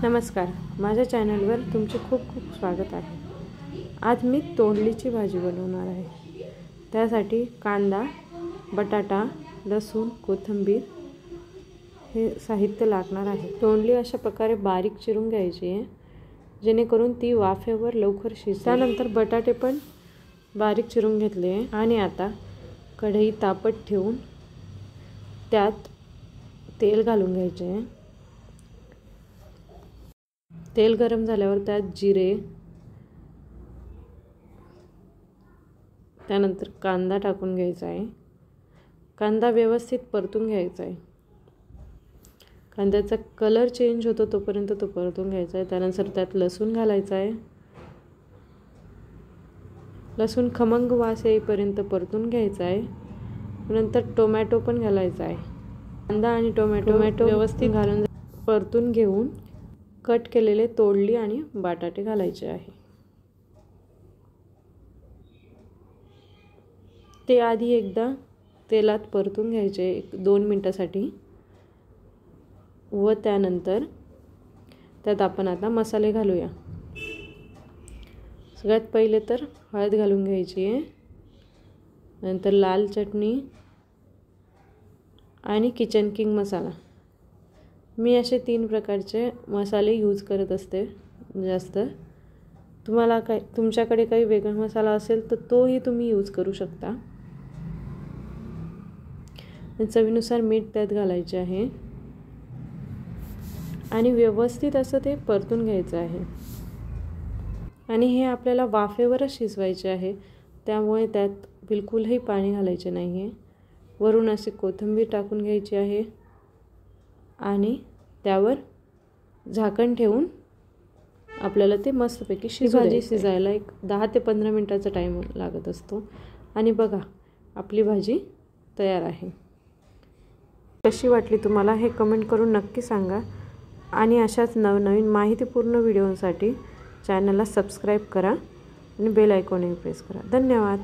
नमस्कार, माझ्या चॅनलवर तुमचे खूप खूप स्वागत आहे। आज मी तोंडलीची भाजी बनवणार आहे। त्यासाठी कांदा, बटाटा, लसूण, कोथिंबीर हे साहित्य लागणार आहे। तोंडली अशा प्रकारे बारीक चिरून घ्यायची आहे जेणेकरून ती वाफेवर लवकर शिजेल। त्यानंतर बटाटे पण बारीक चिरून घेतले आणि आता कढई तापत ठेवून त्यात तेल घालून घ्यायचे आहे। तेल गरम झाल्यावर त्यात जिरे, त्यानंतर कांदा टाकून घ्यायचा आहे। कांदा व्यवस्थित परतून घ्यायचा आहे। कांद्याचा कलर चेंज होतो तोपर्यंत तो परतून घ्यायचा आहे। त्यानंतर त्यात लसूण घालायचा आहे। लसूण खमंग वास येईपर्यंत परतून घ्यायचा आहे। नंतर टोमॅटो पण घालायचा आहे। कांदा आणि टोमॅटो व्यवस्थित घालून परतून घेऊन कट केलेले तोंडली आणि बटाटे घालायचे आहे। ते आधी एकदा तेलात परतून घ्यायचे 1-2 मिनिटांसाठी व त्यानंतर त्यात आपण आता मसाले घालूया। सगळ्यात पहिले तर हळद घालून घ्यायची आहे, नंतर लाल चटणी आणि किचन किंग मसाला। मी असे 3 प्रकारचे मसाले यूज करत असते जास्त। तुम्हाला तुमच्याकडे काही वेगळा मसाला असेल तर तोही तुम्ही यूज करू शकता। चवीनुसार मीठ त्यात घालायचे आहे आणि व्यवस्थित असं ते परतून घ्यायचं आहे। आणि हे आपल्याला वाफेवरच शिजवायचे आहे, त्यामुळे त्यात बिलकुलही पाणी घालायचे नाही आहे। वरून अशी कोथिंबीर टाकून घ्यायची आहे आणि त्यावर झाकण ठेवून आपल्याला ते मस्तपैकी भाजी शिजायला 10 ते 15 मिनिटाचा टाइम लागत असतो। आणि बघा, आपली भाजी तयार आहे। कशी वाटली तुम्हाला हे कमेंट करून नक्की सांगा आणि अशाच नवनवीन माहितीपूर्ण व्हिडिओसाठी चॅनलला सबस्क्राईब करा आणि बेल आयकॉनही प्रेस करा। धन्यवाद।